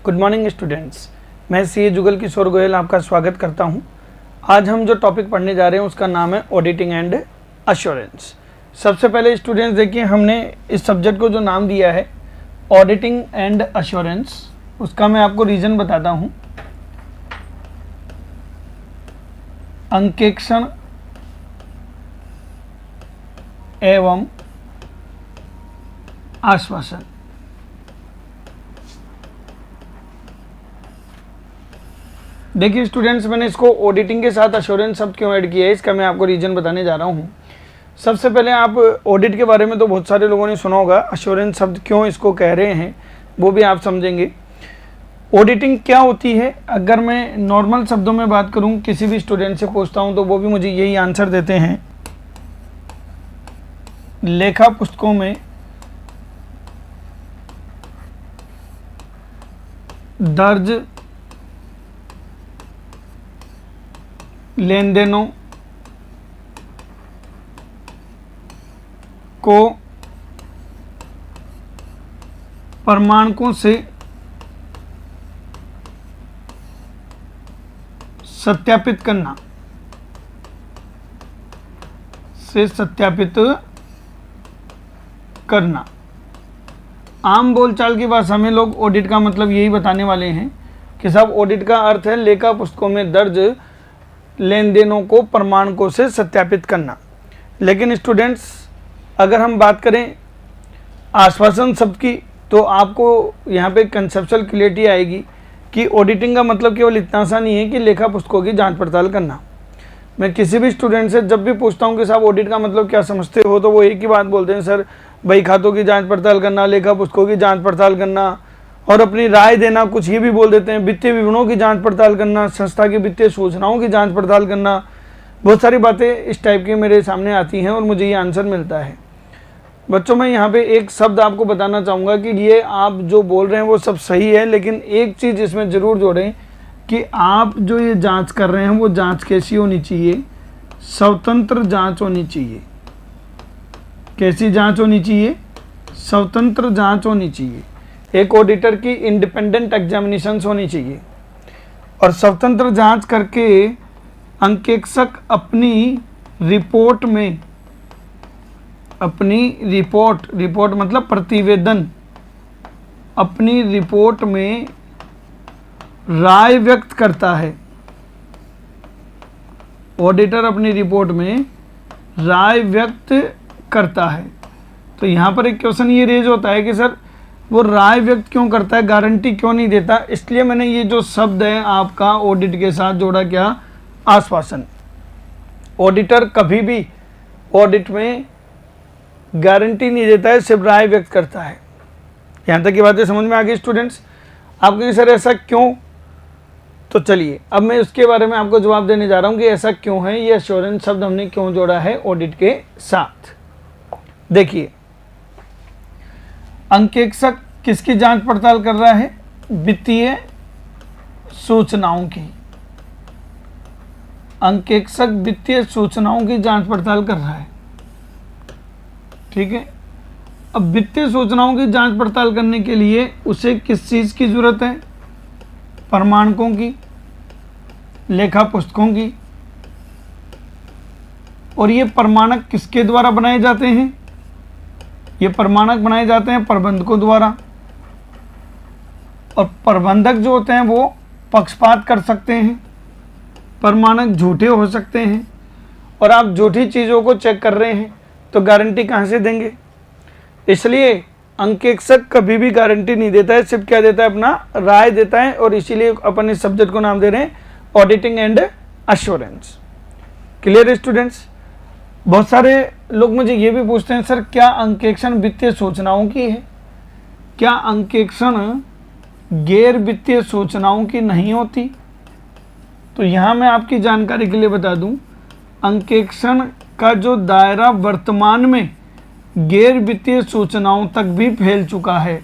Good morning students, मैं CA Jugal Kishore Goyal आपका स्वागत करता हूं। आज हम जो टॉपिक पढ़ने जा रहे हैं उसका नाम है ऑडिटिंग एंड अश्योरेंस। सबसे पहले स्टूडेंट्स देखिए, हमने इस सब्जेक्ट को जो नाम दिया है ऑडिटिंग एंड अश्योरेंस, उसका मैं आपको रीज़न बताता हूं। अंकेक्षण एवं आश्वासन। देखिए स्टूडेंट्स, मैंने इसको ऑडिटिंग के साथ अश्योरेंस शब्द क्यों ऐड किया है, इसका मैं आपको रीज़न बताने जा रहा हूँ। सबसे पहले आप ऑडिट के बारे में तो बहुत सारे लोगों ने सुना होगा, अश्योरेंस शब्द क्यों इसको कह रहे हैं वो भी आप समझेंगे। ऑडिटिंग क्या होती है, अगर मैं नॉर्मल शब्दों में बात करूँ, किसी भी स्टूडेंट से पूछता हूँ तो वो भी मुझे यही आंसर देते हैं। लेखा पुस्तकों में दर्ज लेन देनों को प्रमाणकों से सत्यापित करना आम बोलचाल की भाषा में लोग ऑडिट का मतलब यही बताने वाले हैं कि साहब ऑडिट का अर्थ है लेखा पुस्तकों में दर्ज लेन देनों को प्रमाणकों से सत्यापित करना। लेकिन स्टूडेंट्स, अगर हम बात करें आश्वासन शब्द की तो आपको यहाँ पे कंसेप्चुअल क्लियरिटी आएगी कि ऑडिटिंग का मतलब केवल इतना सा नहीं है कि लेखा पुस्तकों की जांच पड़ताल करना। मैं किसी भी स्टूडेंट से जब भी पूछता हूँ कि साहब ऑडिट का मतलब क्या समझते हो, तो वो एक ही बात बोलते हैं, सर बही खातों की जांच पड़ताल करना, लेखा पुस्तकों की जांच पड़ताल करना, और अपनी राय देना। कुछ ये भी बोल देते हैं वित्तीय विवरणों की जांच पड़ताल करना, संस्था की वित्तीय सूचनाओं की जांच पड़ताल करना। बहुत सारी बातें इस टाइप की मेरे सामने आती हैं और मुझे ये आंसर मिलता है। बच्चों, मैं यहाँ पे एक शब्द आपको बताना चाहूँगा कि ये आप जो बोल रहे हैं वो सब सही है, लेकिन एक चीज़ इसमें ज़रूर जोड़ें कि आप जो ये जांच कर रहे हैं वो जांच कैसी होनी चाहिए, स्वतंत्र जांच होनी चाहिए। कैसी जांच होनी चाहिए? स्वतंत्र जांच होनी चाहिए। एक ऑडिटर की इंडिपेंडेंट एग्जामिनेशंस होनी चाहिए और स्वतंत्र जांच करके अंकेक्षक अपनी रिपोर्ट में, रिपोर्ट मतलब प्रतिवेदन, अपनी रिपोर्ट में राय व्यक्त करता है। ऑडिटर अपनी रिपोर्ट में राय व्यक्त करता है। तो यहाँ पर एक क्वेश्चन ये रेज होता है कि सर वो राय व्यक्त क्यों करता है, गारंटी क्यों नहीं देता? इसलिए मैंने ये जो शब्द है आपका ऑडिट के साथ जोड़ा, क्या? आश्वासन। ऑडिटर कभी भी ऑडिट में गारंटी नहीं देता है, सिर्फ राय व्यक्त करता है। यहाँ तक की बातें समझ में आ गई स्टूडेंट्स? आप कहेंगे सर ऐसा क्यों? तो चलिए अब मैं उसके बारे में आपको जवाब देने जा रहा हूँ कि ऐसा क्यों है, ये एश्योरेंस शब्द हमने क्यों जोड़ा है ऑडिट के साथ। देखिए, अंकेक्षक किसकी जांच पड़ताल कर रहा है? वित्तीय सूचनाओं की। अंकेक्षक वित्तीय सूचनाओं की जांच पड़ताल कर रहा है, ठीक है। अब वित्तीय सूचनाओं की जांच पड़ताल करने के लिए उसे किस चीज़ की जरूरत है? प्रमाणकों की, लेखा पुस्तकों की। और ये प्रमाणक किसके द्वारा बनाए जाते हैं? ये प्रमाणक बनाए जाते हैं प्रबंधकों द्वारा। और प्रबंधक जो होते हैं वो पक्षपात कर सकते हैं, प्रमाणक झूठे हो सकते हैं, और आप झूठी चीज़ों को चेक कर रहे हैं तो गारंटी कहाँ से देंगे? इसलिए अंकेक्षक कभी भी गारंटी नहीं देता है, सिर्फ क्या देता है? अपना राय देता है। और इसीलिए अपन इस सब्जेक्ट को नाम दे रहे हैं auditing and assurance. Clear students? बहुत सारे लोग मुझे ये भी पूछते हैं, सर क्या अंकेक्षण वित्तीय सूचनाओं की है? क्या अंकेक्षण गैर वित्तीय सूचनाओं की नहीं होती? तो यहाँ मैं आपकी जानकारी के लिए बता दूं, अंकेक्षण का जो दायरा वर्तमान में गैर वित्तीय सूचनाओं तक भी फैल चुका है।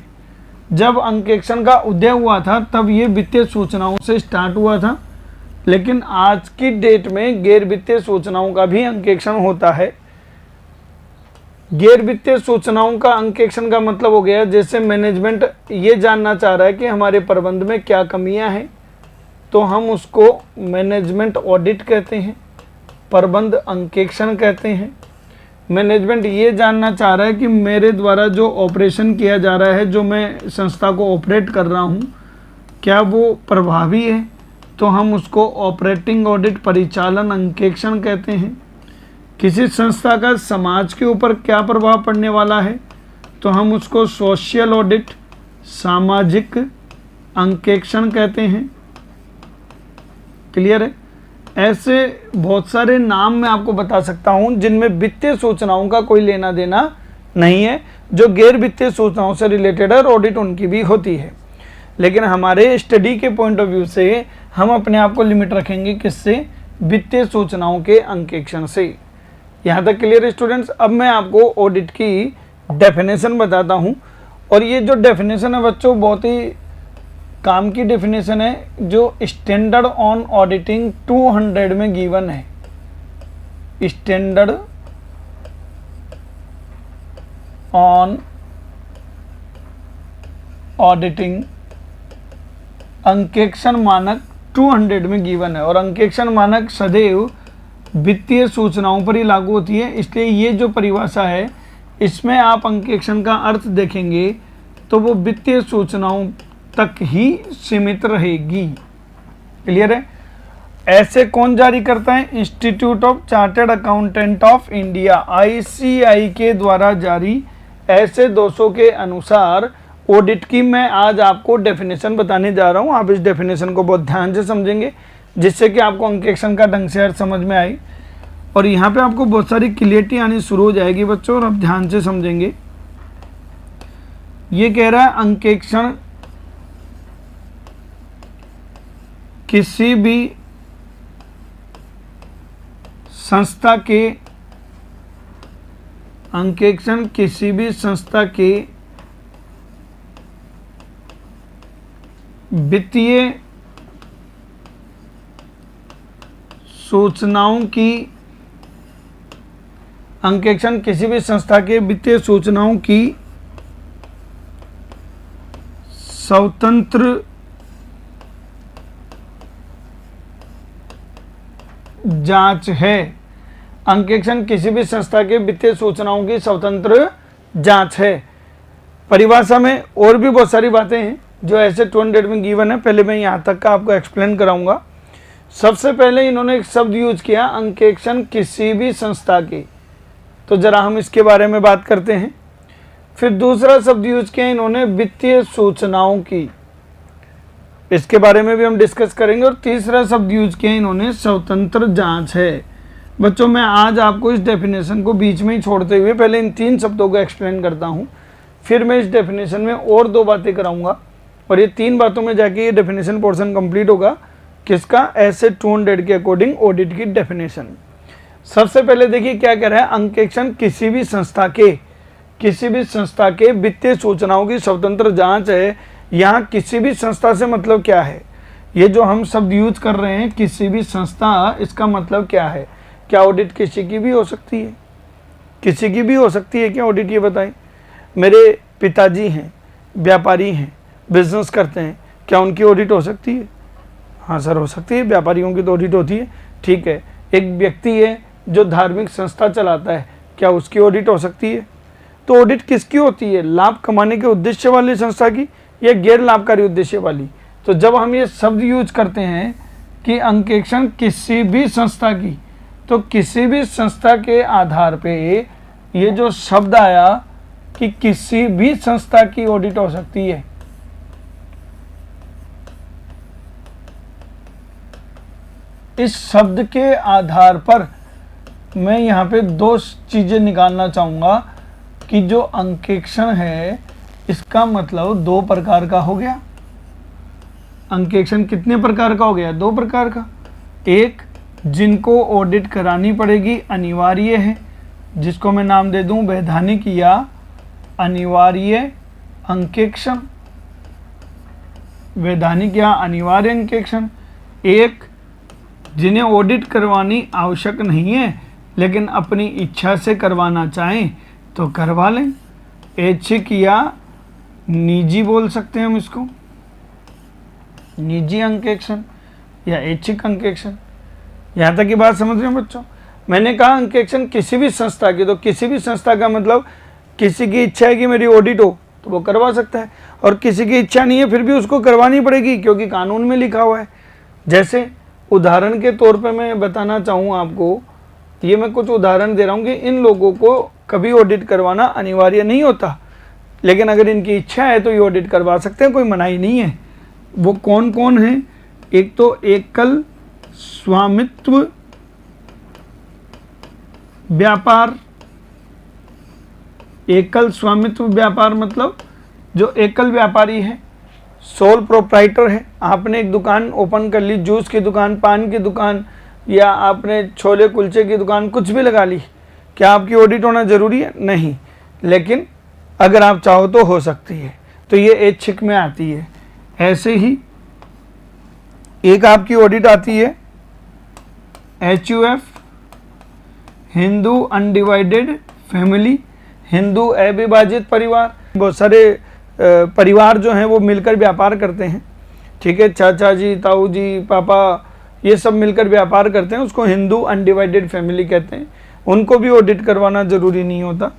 जब अंकेक्षण का उदय हुआ था तब ये वित्तीय सूचनाओं से स्टार्ट हुआ था, लेकिन आज की डेट में गैर वित्तीय सूचनाओं का भी अंकेक्षण होता है। गैर वित्तीय सूचनाओं का अंकेक्षण का मतलब हो गया जैसे मैनेजमेंट ये जानना चाह रहा है कि हमारे प्रबंध में क्या कमियां हैं, तो हम उसको मैनेजमेंट ऑडिट कहते हैं, प्रबंध अंकेक्षण कहते हैं। मैनेजमेंट ये जानना चाह रहा है कि मेरे द्वारा जो ऑपरेशन किया जा रहा है, जो मैं संस्था को ऑपरेट कर रहा हूँ, क्या वो प्रभावी है, तो हम उसको ऑपरेटिंग ऑडिट परिचालन अंकेक्षण कहते हैं। किसी संस्था का समाज के ऊपर क्या प्रभाव पड़ने वाला है, तो हम उसको सोशल ऑडिट सामाजिक अंकेक्षण कहते हैं। क्लियर है? ऐसे बहुत सारे नाम मैं आपको बता सकता हूं जिनमें वित्तीय सूचनाओं का कोई लेना देना नहीं है, जो गैर वित्तीय सूचनाओं से रिलेटेड है और ऑडिट उनकी भी होती है। लेकिन हमारे स्टडी के पॉइंट ऑफ व्यू से हम अपने आप को लिमिट रखेंगे किससे? वित्तीय सूचनाओं के अंकेक्षण से। यहाँ तक क्लियर है स्टूडेंट्स? अब मैं आपको ऑडिट की डेफिनेशन बताता हूँ, और ये जो डेफिनेशन है बच्चों बहुत ही काम की डेफिनेशन है, जो स्टैंडर्ड ऑन ऑडिटिंग 200 में गिवन है। स्टैंडर्ड ऑन ऑडिटिंग अंकेक्षण मानक 200 में गिवन है, और अंकेक्षण मानक सदैव वित्तीय सूचनाओं पर ही लागू होती है। इसलिए ये जो परिभाषा है इसमें आप अंकेक्षण का अर्थ देखेंगे तो वो वित्तीय सूचनाओं तक ही सीमित रहेगी। क्लियर है? ऐसे कौन जारी करता है? Institute of chartered accountant of India ICI के द्वारा जारी ऐसे 200 के अनुसार ऑडिट की मैं आज आपको डेफिनेशन बताने जा रहा हूं। आप इस डेफिनेशन को बहुत ध्यान से समझेंगे जिससे कि आपको अंकेक्षण का ढंग से अर्थ समझ में आए, और यहाँ पे आपको बहुत सारी क्लियरिटी आनी शुरू हो जाएगी बच्चों, और आप ध्यान से समझेंगे। ये कह रहा है अंकेक्षण किसी भी संस्था के वित्तीय सूचनाओं की अंकेक्षण किसी भी संस्था के वित्तीय सूचनाओं की स्वतंत्र जांच है। अंकेक्षण किसी भी संस्था के वित्तीय सूचनाओं की स्वतंत्र जांच है। परिभाषा में और भी बहुत सारी बातें हैं जो ऐसे 200 में गिवन है, पहले मैं यहाँ तक का आपको एक्सप्लेन कराऊंगा। सबसे पहले इन्होंने एक शब्द यूज किया, अंकेक्षण किसी भी संस्था की, तो जरा हम इसके बारे में बात करते हैं। फिर दूसरा शब्द यूज किया इन्होंने वित्तीय सूचनाओं की, इसके बारे में भी हम डिस्कस करेंगे। और तीसरा शब्द यूज किया इन्होंने स्वतंत्र जांच है। बच्चों मैं आज आपको इस डेफिनेशन को बीच में ही छोड़ते हुए पहले इन 3 शब्दों को एक्सप्लेन करता हूँ, फिर मैं इस डेफिनेशन में और 2 बातें कराऊंगा, और ये 3 बातों में जाके ये डेफिनेशन पोर्शन कंप्लीट होगा। किसका? ऐसे 200 के अकॉर्डिंग ऑडिट की डेफिनेशन। सबसे पहले देखिए क्या कह रहा है, अंकेक्षण किसी भी संस्था के वित्तीय सूचनाओं की स्वतंत्र जांच है। यहाँ किसी भी संस्था से मतलब क्या है? ये जो हम शब्द यूज कर रहे हैं किसी भी संस्था, इसका मतलब क्या है? क्या ऑडिट किसी की भी हो सकती है? किसी की भी हो सकती है क्या ऑडिट? ये बताएं। मेरे पिताजी हैं, व्यापारी हैं, बिजनेस करते हैं, क्या उनकी ऑडिट हो सकती है? हाँ सर हो सकती है, व्यापारियों की तो ऑडिट होती है। ठीक है, एक व्यक्ति है जो धार्मिक संस्था चलाता है, क्या उसकी ऑडिट हो सकती है? तो ऑडिट किसकी होती है? लाभ कमाने के उद्देश्य वाली संस्था की या गैर लाभकारी उद्देश्य वाली? तो जब हम ये शब्द यूज करते हैं कि अंकेक्षण किसी भी संस्था की, तो किसी भी संस्था के आधार पे ये जो शब्द आया कि किसी भी संस्था की ऑडिट हो सकती है, इस शब्द के आधार पर मैं यहाँ पे 2 चीजें निकालना चाहूंगा कि जो अंकेक्षण है इसका मतलब 2 प्रकार का हो गया। अंकेक्षण कितने प्रकार का हो गया? 2 प्रकार का। एक जिनको ऑडिट करानी पड़ेगी, अनिवार्य है, जिसको मैं नाम दे दूं वैधानिक या अनिवार्य अंकेक्षण। वैधानिक या अनिवार्य अंकेक्षण। एक जिन्हें ऑडिट करवानी आवश्यक नहीं है लेकिन अपनी इच्छा से करवाना चाहें, तो करवा लें। ऐच्छिक या निजी बोल सकते हैं हम इसको, निजी अंकेक्षण या ऐच्छिक अंकेक्षण। यहाँ तक की बात समझ रहे हैं बच्चों। मैंने कहा अंकेक्षण किसी भी संस्था की, तो किसी भी संस्था का मतलब किसी की इच्छा है कि मेरी ऑडिट हो तो वो करवा सकता है, और किसी की इच्छा नहीं है फिर भी उसको करवानी पड़ेगी क्योंकि कानून में लिखा हुआ है। जैसे उदाहरण के तौर पे मैं बताना चाहूँ आपको, ये मैं कुछ उदाहरण दे रहा हूँ कि इन लोगों को कभी ऑडिट करवाना अनिवार्य नहीं होता, लेकिन अगर इनकी इच्छा है तो ये ऑडिट करवा सकते हैं, कोई मनाही नहीं है। वो कौन कौन है? एक तो एकल स्वामित्व व्यापार। एकल स्वामित्व व्यापार मतलब जो एकल व्यापारी है, सोल प्रोप्राइटर है। आपने एक दुकान ओपन कर ली, जूस की दुकान, पान की दुकान, या आपने छोले कुलचे की दुकान, कुछ भी लगा ली, क्या आपकी ऑडिट होना जरूरी है? नहीं, लेकिन अगर आप चाहो तो हो सकती है, तो ये ऐच्छिक में आती है। ऐसे ही एक आपकी ऑडिट आती है HUF, Hindu undivided family, Hindu अविभाजित परिवार। बहुत सारे परिवार जो हैं वो मिलकर व्यापार करते हैं, ठीक है, चाचा जी, ताऊ जी, पापा, ये सब मिलकर व्यापार करते हैं, उसको हिंदू अनडिवाइडेड फैमिली कहते हैं। उनको भी ऑडिट करवाना जरूरी नहीं होता।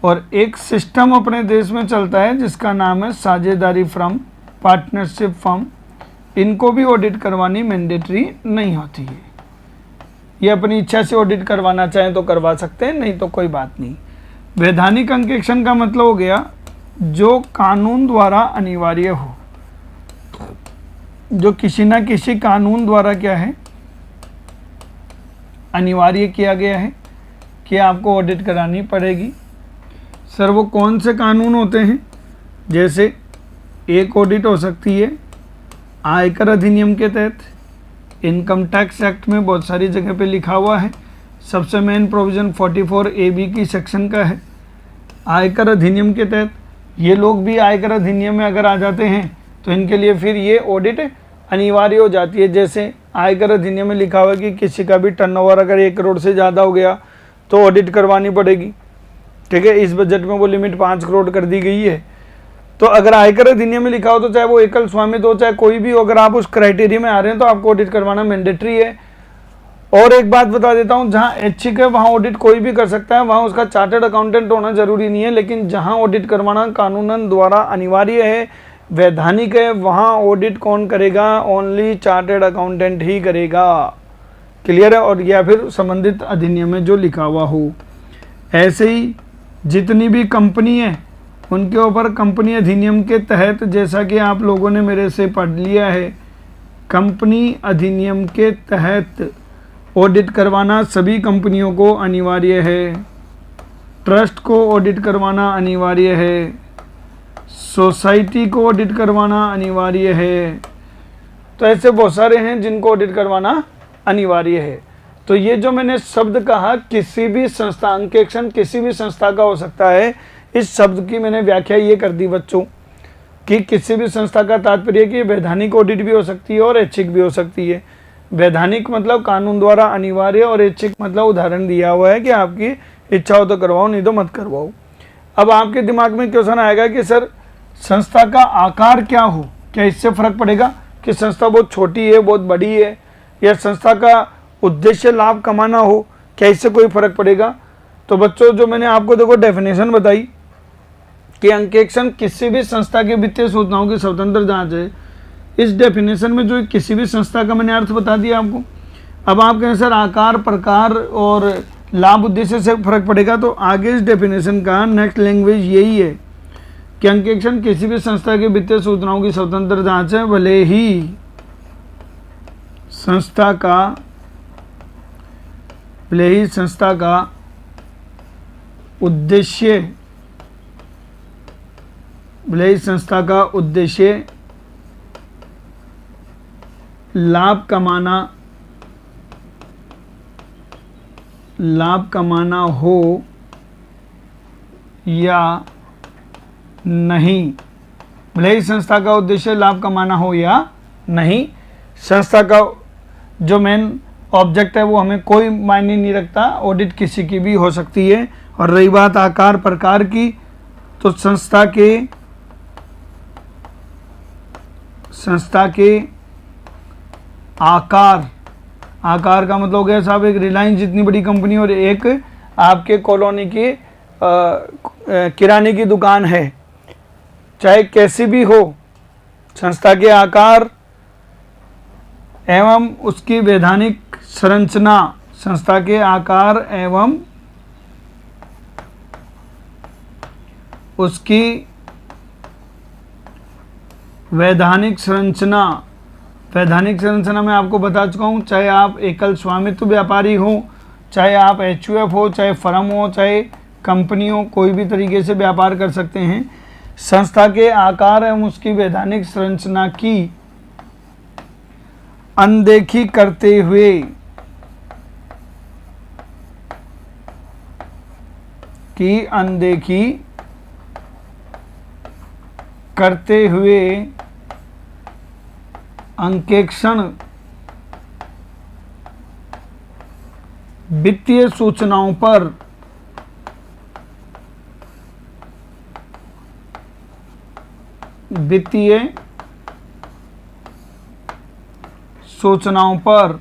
और एक सिस्टम अपने देश में चलता है जिसका नाम है साझेदारी फर्म, पार्टनरशिप फर्म। इनको भी ऑडिट करवानी मैंडेटरी नहीं होती है। ये अपनी इच्छा से ऑडिट करवाना चाहें तो करवा सकते हैं, नहीं तो कोई बात नहीं। वैधानिक अंकेक्षण का मतलब हो गया जो कानून द्वारा अनिवार्य हो, जो किसी ना किसी कानून द्वारा क्या है, अनिवार्य किया गया है कि आपको ऑडिट करानी पड़ेगी। सर वो कौन से कानून होते हैं? जैसे एक ऑडिट हो सकती है आयकर अधिनियम के तहत, इनकम टैक्स एक्ट में बहुत सारी जगह पे लिखा हुआ है। सबसे मेन प्रोविज़न 44AB की सेक्शन का है आयकर अधिनियम के तहत। ये लोग भी आयकर अधिनियम में अगर आ जाते हैं तो इनके लिए फिर ये ऑडिट अनिवार्य हो जाती है। जैसे आयकर अधिनियम में लिखा हुआ है कि किसी का भी टर्नओवर अगर 1 करोड़ से ज़्यादा हो गया तो ऑडिट करवानी पड़ेगी, ठीक है। इस बजट में वो लिमिट 5 करोड़ कर दी गई है। तो अगर आयकर अधिनियम में लिखा हो तो चाहे वो एकल स्वामित्व हो चाहे कोई भी हो, अगर आप उस क्राइटेरिया में आ रहे हैं तो आपको ऑडिट करवाना मैंडेटरी है। और एक बात बता देता हूँ, जहाँ ऐच्छिक है वहाँ ऑडिट कोई भी कर सकता है, वहाँ उसका चार्टर्ड अकाउंटेंट होना जरूरी नहीं है। लेकिन जहाँ ऑडिट करवाना कानूनन द्वारा अनिवार्य है, वैधानिक है, वहाँ ऑडिट कौन करेगा? ओनली चार्टर्ड अकाउंटेंट ही करेगा। क्लियर है? और या फिर संबंधित अधिनियम में जो लिखा हुआ हो। ऐसे ही जितनी भी कंपनी है उनके ऊपर कंपनी अधिनियम के तहत, जैसा कि आप लोगों ने मेरे से पढ़ लिया है, कंपनी अधिनियम के तहत ऑडिट करवाना सभी कंपनियों को अनिवार्य है। ट्रस्ट को ऑडिट करवाना अनिवार्य है, सोसाइटी को ऑडिट करवाना अनिवार्य है। तो ऐसे बहुत सारे हैं जिनको ऑडिट करवाना अनिवार्य है। तो ये जो मैंने शब्द कहा, किसी भी संस्था, अंकेक्षण किसी भी संस्था का हो सकता है, इस शब्द की मैंने व्याख्या ये कर दी बच्चों कि किसी भी संस्था का तात्पर्य कि वैधानिक ऑडिट भी हो सकती है और ऐच्छिक भी हो सकती है। वैधानिक मतलब कानून द्वारा अनिवार्य, और ऐच्छिक मतलब उदाहरण दिया हुआ है कि आपकी इच्छा हो तो करवाओ, नहीं तो मत करवाओ। अब आपके दिमाग में क्वेश्चन आएगा कि सर संस्था का आकार क्या हो, क्या इससे फर्क पड़ेगा कि संस्था बहुत छोटी है, बहुत बड़ी है, या संस्था का उद्देश्य लाभ कमाना हो, क्या इससे कोई फर्क पड़ेगा? तो बच्चों जो मैंने आपको देखो डेफिनेशन बताई कि अंकेक्षण किसी भी संस्था के वित्तीय सूचनाओं की स्वतंत्र जांच है। इस डेफिनेशन में जो किसी भी संस्था का मैंने अर्थ बता दिया आपको। अब आप कहें सर आकार, प्रकार और लाभ उद्देश्य से फर्क पड़ेगा, तो आगे इस डेफिनेशन का नेक्स्ट लैंग्वेज यही है कि अंकेक्षण किसी भी संस्था के वित्तीय सूचनाओं की स्वतंत्र जांच है, भले ही संस्था का उद्देश्य लाभ कमाना हो या नहीं। भले ही संस्था का उद्देश्य लाभ कमाना हो या नहीं, संस्था का जो मेन ऑब्जेक्ट है वो हमें कोई मायने नहीं रखता। ऑडिट किसी की भी हो सकती है और रही बात आकार प्रकार की, तो संस्था के आकार का मतलब हो गया साहब एक रिलायंस जितनी बड़ी कंपनी और एक आपके कॉलोनी की किराने की दुकान है, चाहे कैसी भी हो, संस्था के आकार एवं उसकी वैधानिक संरचना, संस्था के आकार एवं उसकी वैधानिक संरचना मैं आपको बता चुका हूँ, चाहे आप एकल स्वामित्व व्यापारी हो, चाहे आप एचयूएफ हो, चाहे फर्म हो, चाहे कंपनी हो, कोई भी तरीके से व्यापार कर सकते हैं। संस्था के आकार एवं उसकी वैधानिक संरचना की अनदेखी करते हुए अंकेक्षण वित्तीय सूचनाओं पर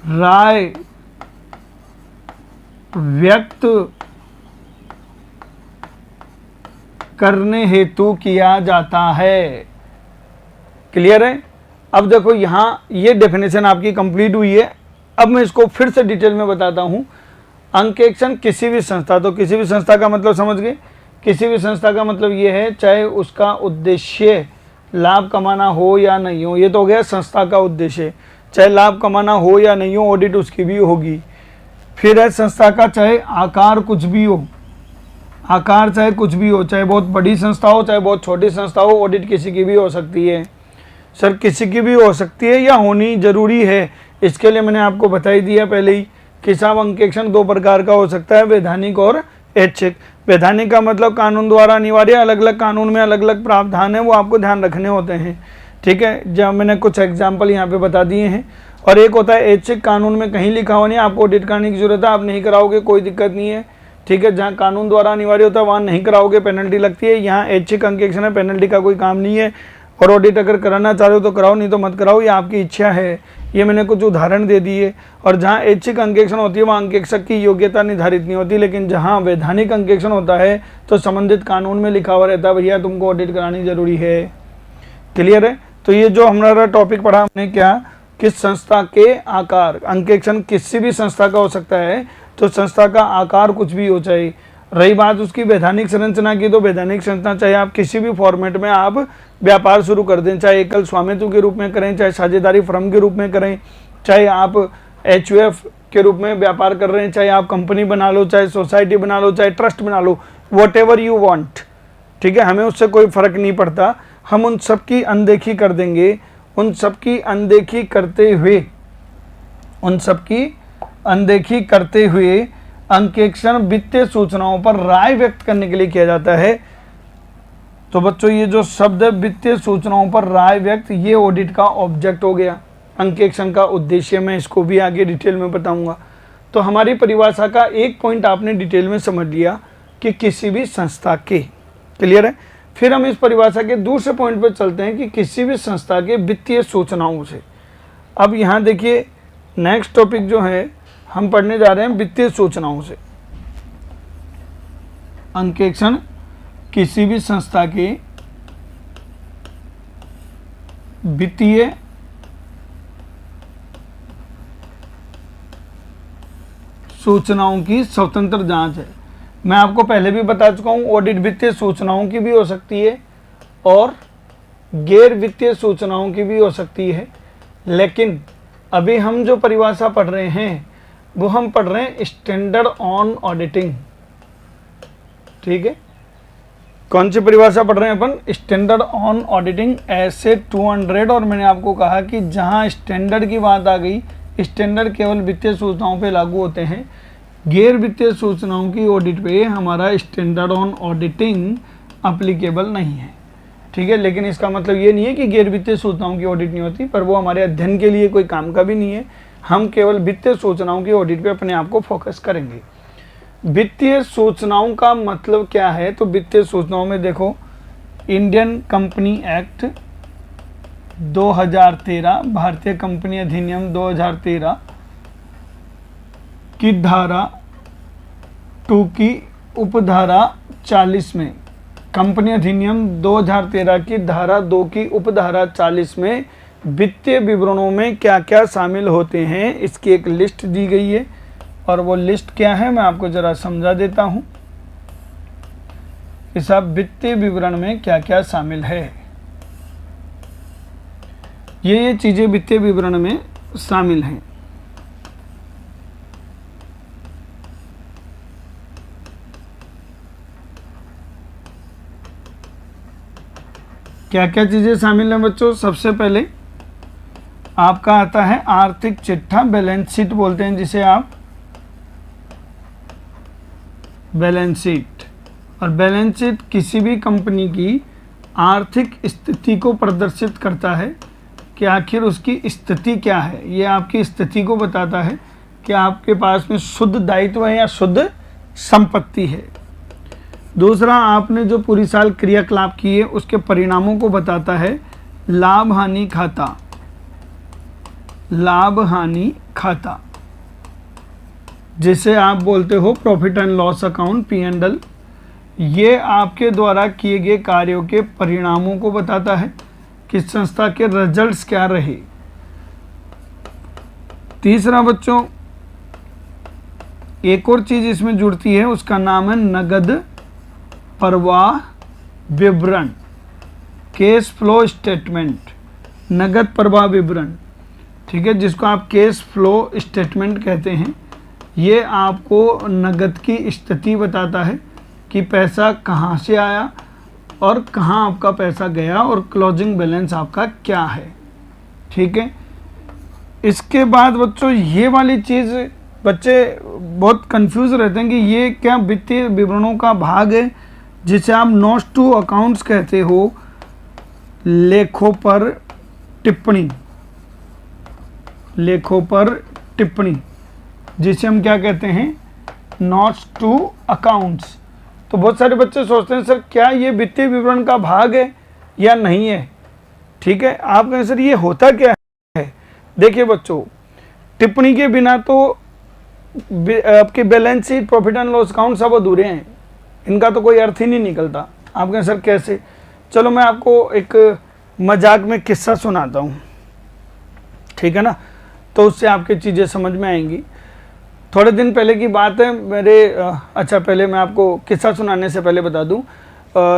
राय व्यक्त करने हेतु किया जाता है। क्लियर है? अब देखो यहाँ ये डेफिनेशन आपकी कंप्लीट हुई है। अब मैं इसको फिर से डिटेल में बताता हूँ। अंकेक्षण किसी भी संस्था, तो किसी भी संस्था का मतलब समझ गए, किसी भी संस्था का मतलब ये है चाहे उसका उद्देश्य लाभ कमाना हो या नहीं हो, ये तो हो गया संस्था का उद्देश्य, चाहे लाभ कमाना हो या नहीं हो ऑडिट उसकी भी होगी। फिर है संस्था का चाहे आकार कुछ भी हो, आकार चाहे कुछ भी हो, चाहे बहुत बड़ी संस्था हो चाहे बहुत छोटी संस्था हो, ऑडिट किसी की भी हो सकती है। सर किसी की भी हो सकती है या होनी जरूरी है? इसके लिए मैंने आपको बता ही दिया पहले ही कि साहब अंकेक्षण दो प्रकार का हो सकता है, वैधानिक और ऐच्छिक। वैधानिक का मतलब कानून द्वारा अनिवार्य, अलग अलग कानून में अलग अलग प्रावधान है, वो आपको ध्यान रखने होते हैं। ठीक है, जब मैंने कुछ एग्जाम्पल यहाँ पे बता दिए हैं। और एक होता है ऐच्छिक, कानून में कहीं लिखा हुआ नहीं, आपको ऑडिट कराने की जरूरत है, आप नहीं कराओगे कोई दिक्कत नहीं है। ठीक है, जहाँ कानून द्वारा अनिवार्य होता है वहाँ नहीं कराओगे, पेनल्टी लगती है। यहाँ ऐच्छिक अंकेक्षण है, पेनल्टी का कोई काम नहीं है। और ऑडिट अगर कराना चाह रहे हो तो कराओ, नहीं तो मत कराओ, ये आपकी इच्छा है। ये मैंने कुछ उदाहरण दे दिए। और जहाँ ऐच्छिक अंकेक्षण होती है वहाँ अंकेक्षक की योग्यता निर्धारित नहीं होती, लेकिन जहाँ वैधानिक अंकेक्षण होता है तो संबंधित कानून में लिखा हुआ रहता है भैया तुमको ऑडिट करानी जरूरी है। क्लियर है? तो ये जो हमारा टॉपिक पढ़ा हमने क्या, कि संस्था के आकार, अंकेक्षण किसी भी संस्था का हो सकता है, तो संस्था का आकार कुछ भी हो। चाहे रही बात उसकी वैधानिक संरचना की, तो वैधानिक संरचना चाहे आप किसी भी फॉर्मेट में आप व्यापार शुरू कर दें, चाहे एकल स्वामित्व के रूप में करें, चाहे साझेदारी फर्म के रूप में करें, चाहे आप एचयूएफ के रूप में व्यापार कर रहे हैं, चाहे आप कंपनी बना लो, चाहे सोसाइटी बना लो, चाहे ट्रस्ट बना लो, वॉट एवर यू वांट। ठीक है, हमें उससे कोई फर्क नहीं पड़ता, हम उन सब की अनदेखी कर देंगे। उन सब की अनदेखी करते हुए अंकेक्षण वित्तीय सूचनाओं पर राय व्यक्त करने के लिए किया जाता है। तो बच्चों ये जो शब्द है वित्तीय सूचनाओं पर राय व्यक्त, ये ऑडिट का ऑब्जेक्ट हो गया। अंकेक्षण का उद्देश्य मैं इसको भी आगे डिटेल में बताऊंगा। तो हमारी परिभाषा का एक पॉइंट आपने डिटेल में समझ लिया कि किसी भी संस्था के। क्लियर है? फिर हम इस परिभाषा के दूसरे पॉइंट पर चलते हैं कि किसी भी संस्था के वित्तीय सूचनाओं से। अब यहाँ देखिए नेक्स्ट टॉपिक जो है हम पढ़ने जा रहे हैं वित्तीय सूचनाओं से। अंकेक्षण किसी भी संस्था के वित्तीय सूचनाओं की स्वतंत्र जांच है। मैं आपको पहले भी बता चुका हूं, ऑडिट वित्तीय सूचनाओं की भी हो सकती है और गैर वित्तीय सूचनाओं की भी हो सकती है। लेकिन अभी हम जो परिभाषा पढ़ रहे हैं वो हम पढ़ रहे हैं स्टैंडर्ड ऑन ऑडिटिंग। ठीक है, कौन सी परिभाषा पढ़ रहे हैं अपन? स्टैंडर्ड ऑन ऑडिटिंग ऐसे 200। और मैंने आपको कहा कि जहां स्टैंडर्ड की बात आ गई, स्टैंडर्ड केवल वित्तीय सूचनाओं पे लागू होते हैं, गैर वित्तीय सूचनाओं की ऑडिट पे हमारा स्टैंडर्ड ऑन ऑडिटिंग अप्लीकेबल नहीं है। ठीक है, लेकिन इसका मतलब ये नहीं है कि गैर वित्तीय सूचनाओं की ऑडिट नहीं होती, पर वो हमारे अध्ययन के लिए कोई काम का भी नहीं है। हम केवल वित्तीय सूचनाओं की ऑडिट पे अपने आप को फोकस करेंगे। वित्तीय सूचनाओं का मतलब क्या है? तो वित्तीय सूचनाओं में देखो, इंडियन कंपनी एक्ट 2013, भारतीय कंपनी अधिनियम 2013 की धारा 2 की उपधारा 40 में, कंपनी अधिनियम 2013 की धारा 2 की उपधारा 40 में वित्तीय विवरणों में क्या क्या शामिल होते हैं, इसकी एक लिस्ट दी गई है। और वो लिस्ट क्या है मैं आपको ज़रा समझा देता हूँ कि साहब वित्तीय विवरण में क्या क्या शामिल है। ये चीज़ें वित्तीय विवरण में शामिल हैं। क्या क्या चीज़ें शामिल हैं बच्चों? सबसे पहले आपका आता है आर्थिक चिट्ठा, बैलेंस शीट बोलते हैं जिसे आप, बैलेंस शीट। और बैलेंस शीट किसी भी कंपनी की आर्थिक स्थिति को प्रदर्शित करता है कि आखिर उसकी स्थिति क्या है। ये आपकी स्थिति को बताता है कि आपके पास में शुद्ध दायित्व है या शुद्ध संपत्ति है। दूसरा, आपने जो पूरी साल क्रियाकलाप किए उसके परिणामों को बताता है लाभ हानि खाता, लाभ हानि खाता जिसे आप बोलते हो profit and loss account, P&L। ये आपके द्वारा किए गए कार्यों के परिणामों को बताता है कि संस्था के रिजल्ट्स क्या रहे। तीसरा बच्चों, एक और चीज इसमें जुड़ती है, उसका नाम है नगद प्रवाह विवरण, कैश फ्लो स्टेटमेंट, नगद प्रवाह विवरण, ठीक है, जिसको आप कैश फ्लो स्टेटमेंट कहते हैं। ये आपको नगद की स्थिति बताता है कि पैसा कहाँ से आया और कहाँ आपका पैसा गया और क्लोजिंग बैलेंस आपका क्या है, ठीक है। इसके बाद बच्चों ये वाली चीज़ बच्चे बहुत कंफ्यूज रहते हैं कि ये क्या वित्तीय विवरणों का भाग है जिसे आप नोट्स टू अकाउंट्स कहते हो, लेखों पर टिप्पणी, लेखों पर टिप्पणी जिसे हम क्या कहते हैं, नोट्स टू अकाउंट्स। तो बहुत सारे बच्चे सोचते हैं सर क्या ये वित्तीय विवरण का भाग है या नहीं है, ठीक है। आप कहें सर ये होता क्या है? देखिए बच्चों, टिप्पणी के बिना तो आपके balance sheet, profit and loss account सब अधूरे हैं, इनका तो कोई अर्थ ही नहीं निकलता। आप कहें सर कैसे? चलो मैं आपको एक मजाक में किस्सा सुनाता हूँ, ठीक है ना, तो उससे आपकी चीज़ें समझ में आएंगी। थोड़े दिन पहले की बात है, अच्छा पहले मैं आपको किस्सा सुनाने से पहले बता दूं,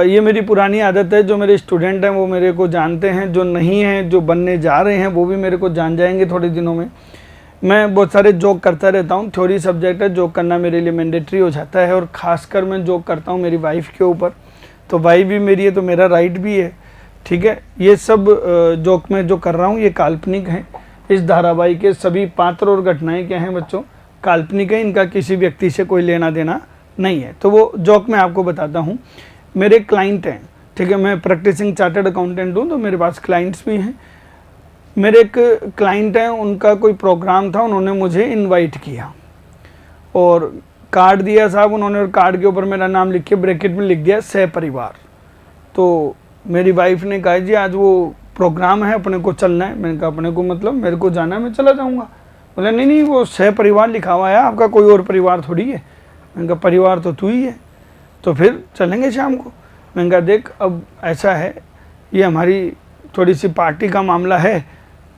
ये मेरी पुरानी आदत है। जो मेरे स्टूडेंट हैं वो मेरे को जानते हैं, जो नहीं हैं, जो बनने जा रहे हैं वो भी मेरे को जान जाएंगे थोड़े दिनों में। मैं बहुत सारे जोक करता रहता हूँ, थ्योरी सब्जेक्ट है, जोक करना मेरे लिए मैंडेटरी हो जाता है। और ख़ासकर मैं जोक करता हूँ मेरी वाइफ के ऊपर, तो वाइफ भी मेरी है तो मेरा राइट भी है, ठीक है। ये सब जोक मैं जो कर रहा हूँ ये काल्पनिक है। इस धारावाहिक के सभी पात्र और घटनाएं क्या हैं बच्चों, काल्पनिक है, इनका किसी व्यक्ति से कोई लेना देना नहीं है। तो वो जोक मैं आपको बताता हूँ। मेरे क्लाइंट हैं, ठीक है, मैं प्रैक्टिसिंग चार्टर्ड अकाउंटेंट हूँ तो मेरे पास क्लाइंट्स भी हैं। मेरे एक क्लाइंट हैं, उनका कोई प्रोग्राम था, उन्होंने मुझे इनवाइट किया और कार्ड दिया साहब उन्होंने, और कार्ड के ऊपर मेरा नाम लिख के ब्रैकेट में लिख दिया सह परिवार। तो मेरी वाइफ ने कहा जी आज वो प्रोग्राम है, अपने को चलना है। मैंने कहा अपने को मतलब मेरे को जाना है, मैं चला जाऊँगा। बोला नहीं नहीं वो सह परिवार लिखा हुआ है, आपका कोई और परिवार थोड़ी है। मैंने कहा परिवार तो तू ही है, तो फिर चलेंगे शाम को। मैंने कहा देख अब ऐसा है, ये हमारी थोड़ी सी पार्टी का मामला है,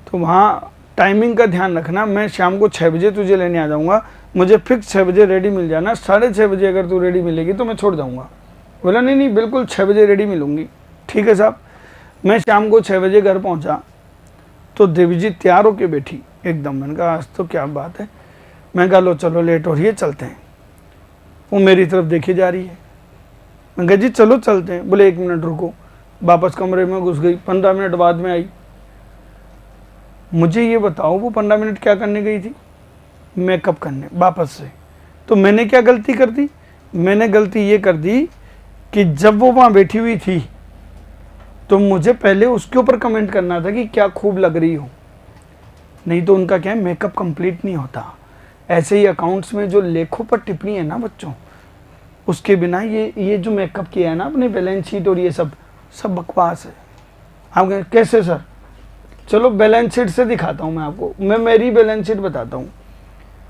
तो वहाँ टाइमिंग का ध्यान रखना। मैं शाम को 6 बजे तुझे लेने आ जाऊँगा, मुझे फिक्स 6 बजे रेडी मिल जाना, 6:30 बजे अगर तू रेडी मिलेगी तो मैं छोड़ जाऊँगा। बोला नहीं नहीं बिल्कुल 6 बजे रेडी मिलूँगी। ठीक है साहब। मैं शाम को 6 बजे घर पहुँचा तो देवी जी तैयार होके बैठी एकदम। मैंने कहा आज तो क्या बात है। मैं कहा लो चलो लेट हो रही है चलते हैं। वो मेरी तरफ देखी जा रही है। मैं कहा जी चलो चलते हैं। बोले 1 मिनट रुको। वापस कमरे में घुस गई, 15 मिनट बाद में आई। मुझे ये बताओ वो 15 मिनट क्या करने गई थी? मेकअप करने वापस से। तो मैंने क्या गलती कर दी? मैंने गलती ये कर दी कि जब वो वहाँ बैठी हुई थी तो मुझे पहले उसके ऊपर कमेंट करना था कि क्या खूब लग रही हो, नहीं तो उनका क्या है मेकअप कंप्लीट नहीं होता। ऐसे ही अकाउंट्स में जो लेखों पर टिप्पणी है ना बच्चों, उसके बिना ये जो मेकअप किया है ना अपने बैलेंस शीट और ये सब बकवास है। आप कहें कैसे सर? चलो बैलेंस शीट से दिखाता हूँ मैं आपको, मैं मेरी बैलेंस शीट बताता हूँ,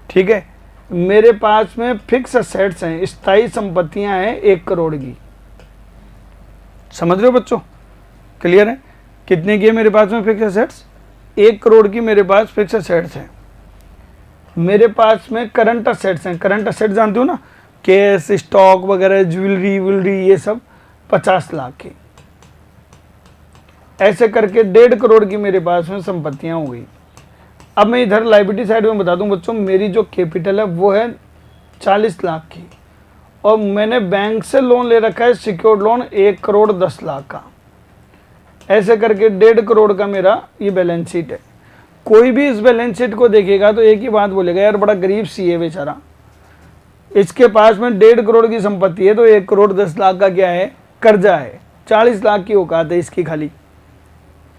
ठीक है। मेरे पास में फिक्स असेट्स हैं, स्थायी संपत्तियां हैं 1 करोड़ की, समझ रहे हो बच्चों? क्लियर है? कितने की है मेरे पास में फिक्स असेट्स? 1 करोड़ की मेरे पास फिक्स असेट्स हैं। मेरे पास में करंट असेट्स हैं, करंट असेट्स जानते हो ना, कैश, स्टॉक वगैरह, ज्वेलरी ये सब 50 लाख की। ऐसे करके 1.5 करोड़ की मेरे पास में संपत्तियां हो गई। अब मैं इधर लायबिलिटी साइड में बता दूं बच्चों, मेरी जो कैपिटल है वो है 40 लाख की, और मैंने बैंक से लोन ले रखा है, सिक्योर्ड लोन 1 करोड़ 10 लाख का। ऐसे करके 1.5 करोड़ का मेरा ये बैलेंस शीट है। कोई भी इस बैलेंस शीट को देखेगा तो एक ही बात बोलेगा, यार बड़ा गरीब सी है बेचारा, इसके पास में 1.5 करोड़ की संपत्ति है तो 1 करोड़ 10 लाख का क्या है? कर्जा है। 40 लाख की औकात है इसकी खाली।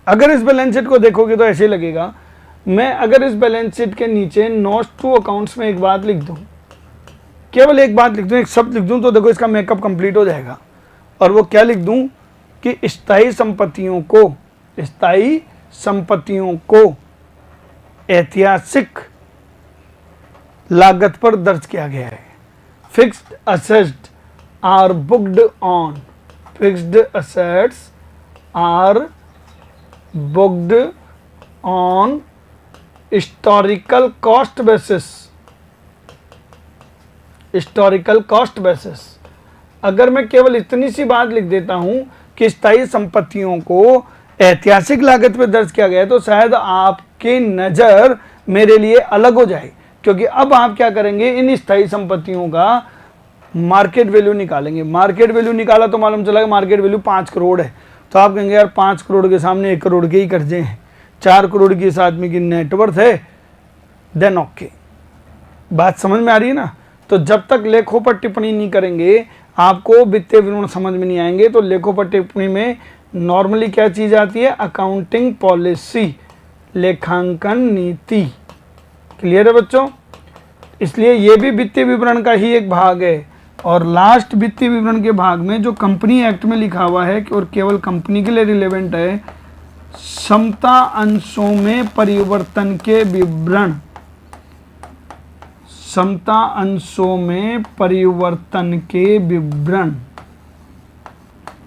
अगर इस बैलेंस शीट को देखोगे तो ऐसे लगेगा। मैं अगर इस बैलेंस शीट के नीचे नोट्स टू अकाउंट्स में एक बात लिख दूं, केवल एक बात लिख दूं, एक शब्द लिख दूं, तो देखो इसका मेकअप कंप्लीट हो जाएगा। और वो क्या लिख दूं कि स्थायी संपत्तियों को ऐतिहासिक लागत पर दर्ज किया गया है। Fixed assets are booked on historical cost basis. अगर मैं केवल इतनी सी बात लिख देता हूं कि स्थायी संपत्तियों को ऐतिहासिक लागत पे दर्ज किया गया है, तो शायद आपकी नजर मेरे लिए अलग हो जाए, क्योंकि अब आप क्या करेंगे, इन स्थायी संपत्तियों का मार्केट वैल्यू निकालेंगे। मार्केट वैल्यू निकाला तो मालूम चला कि मार्केट वैल्यू 5 करोड़ है, तो आप कहेंगे यार 5 करोड़ के सामने 1 करोड़ के ही कर्जे हैं, 4 करोड़ की इस आदमी की नेटवर्थ है, देन ओके। बात समझ में आ रही है ना? तो जब तक लेखों पर टिप्पणी नहीं करेंगे आपको वित्तीय विवरण समझ में नहीं आएंगे। तो लेखों पर टिप्पणी में नॉर्मली क्या चीज आती है? अकाउंटिंग पॉलिसी, लेखांकन नीति। क्लियर है बच्चों? इसलिए ये भी वित्तीय विवरण का ही एक भाग है। और लास्ट वित्तीय विवरण के भाग में जो कंपनी एक्ट में लिखा हुआ है और केवल कंपनी के लिए रिलेवेंट है, समता अंशों में परिवर्तन के विवरण। समता अंशों में परिवर्तन के विवरण।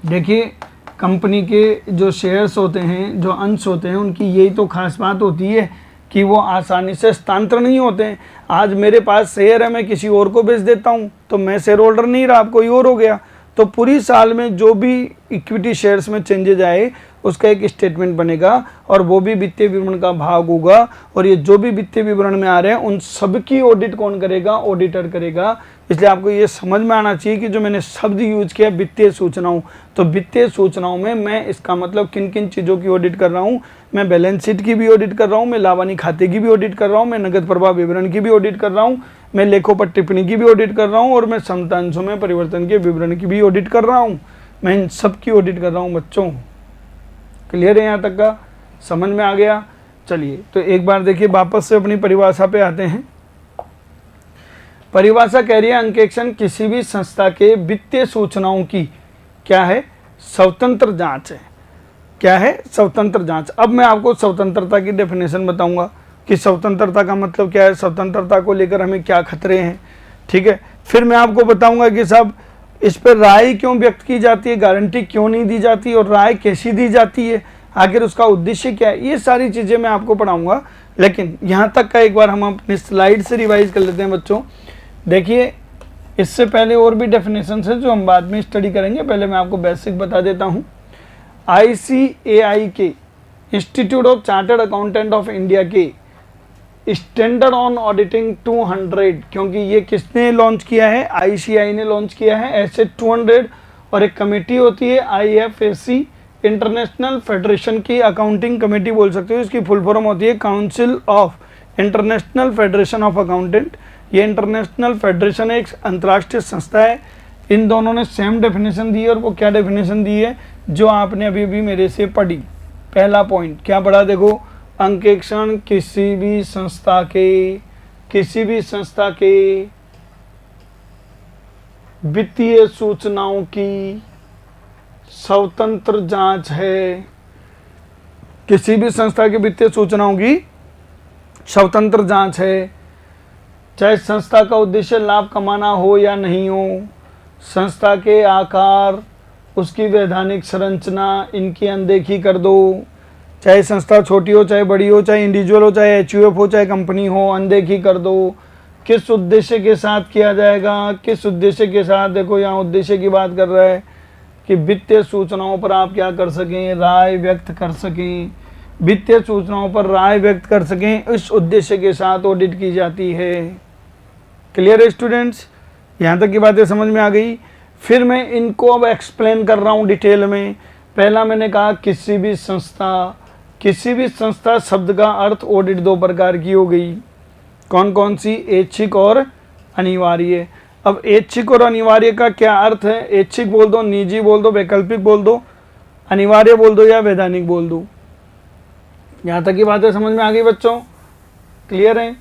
देखिए कंपनी के जो शेयर्स होते हैं, जो अंश होते हैं, उनकी यही तो खास बात होती है कि वो आसानी से हस्तांतरण नहीं होते हैं। आज मेरे पास शेयर है, मैं किसी और को बेच देता हूँ तो मैं शेयर होल्डर नहीं रहा, कोई और हो गया। तो पूरी साल में जो भी इक्विटी शेयर्स में चेंजेज आए उसका एक स्टेटमेंट बनेगा और वो भी वित्तीय विवरण का भाग होगा। और ये जो भी वित्तीय विवरण में आ रहे हैं उन सबकी ऑडिट कौन करेगा? ऑडिटर करेगा। इसलिए आपको ये समझ में आना चाहिए कि जो मैंने शब्द यूज किया वित्तीय सूचनाओं, तो वित्तीय सूचनाओं में मैं इसका मतलब किन किन चीज़ों की ऑडिट कर रहा हूँ। मैं बैलेंस शीट की भी ऑडिट कर रहा हूँ, मैं लावानी खाते की भी ऑडिट कर रहा हूँ, मैं नगद प्रवाह विवरण की भी ऑडिट कर रहा हूँ, मैं लेखों पर टिप्पणी की भी ऑडिट कर रहा हूँ, और मैं समता अंशों में परिवर्तन के विवरण की भी ऑडिट कर रहा हूँ। मैं इन सब की ऑडिट कर रहा हूँ बच्चों। क्लियर है? यहाँ तक का समझ में आ गया? चलिए तो एक बार देखिए वापस से अपनी परिभाषा पे आते हैं। परिभाषा कह रही है अंकेक्षण किसी भी संस्था के वित्तीय सूचनाओं की क्या है? स्वतंत्र जांच है। क्या है? स्वतंत्र जांच। अब मैं आपको स्वतंत्रता की डेफिनेशन बताऊंगा कि स्वतंत्रता का मतलब क्या है, स्वतंत्रता को लेकर हमें क्या खतरे हैं। ठीक है, फिर मैं आपको बताऊंगा कि साहब इस पर राय क्यों व्यक्त की जाती है, गारंटी क्यों नहीं दी जाती और राय कैसी दी जाती है, आखिर उसका उद्देश्य क्या है, ये सारी चीज़ें मैं आपको पढ़ाऊंगा। लेकिन यहाँ तक का एक बार हम अपनी स्लाइड से रिवाइज कर लेते हैं बच्चों। देखिए इससे पहले और भी डेफिनेशन है जो हम बाद में स्टडी करेंगे, पहले मैं आपको बेसिक बता देता हूँ। ICAI के institute of chartered accountant of India के स्टैंडर्ड ऑन ऑडिटिंग 200, क्योंकि ये किसने लॉन्च किया है? ICAI ने लॉन्च किया है। ऐसे 200 और एक कमेटी होती है IFAC, इंटरनेशनल फेडरेशन की अकाउंटिंग कमेटी बोल सकते हो। इसकी फुल फॉर्म होती है council of international federation of accountant. ये इंटरनेशनल फेडरेशन एक अंतर्राष्ट्रीय संस्था है। इन दोनों ने सेम डेफिनेशन दी है, और वो क्या डेफिनेशन दी है जो आपने अभी अभी मेरे से पढ़ी। पहला पॉइंट क्या पढ़ा? देखो, अंकेक्षण किसी भी संस्था के किसी भी संस्था के वित्तीय सूचनाओं की स्वतंत्र जांच है। किसी भी संस्था की वित्तीय सूचनाओं की स्वतंत्र जांच है, चाहे संस्था का उद्देश्य लाभ कमाना हो या नहीं हो, संस्था के आकार, उसकी वैधानिक संरचना, इनकी अनदेखी कर दो। चाहे संस्था छोटी हो चाहे बड़ी हो, चाहे इंडिविजुअल हो चाहे एचयूएफ हो चाहे कंपनी हो, अनदेखी कर दो। किस उद्देश्य के साथ किया जाएगा, किस उद्देश्य के साथ, देखो यहाँ उद्देश्य की बात कर रहा है कि वित्तीय सूचनाओं पर आप क्या कर सकें, राय व्यक्त कर सकें, वित्तीय सूचनाओं पर राय व्यक्त कर सकें, इस उद्देश्य के साथ ऑडिट की जाती है। क्लियर है स्टूडेंट्स, यहाँ तक की बातें समझ में आ गई। फिर मैं इनको अब एक्सप्लेन कर रहा हूँ डिटेल में। पहला मैंने कहा किसी भी संस्था, किसी भी संस्था शब्द का अर्थ ऑडिट दो प्रकार की हो गई। कौन कौन सी? ऐच्छिक और अनिवार्य। अब ऐच्छिक और अनिवार्य का क्या अर्थ है? ऐच्छिक बोल दो, निजी बोल दो, वैकल्पिक बोल दो, अनिवार्य बोल दो या वैधानिक बोल दो। यहाँ तक की बातें समझ में आ गई बच्चों? क्लियर है?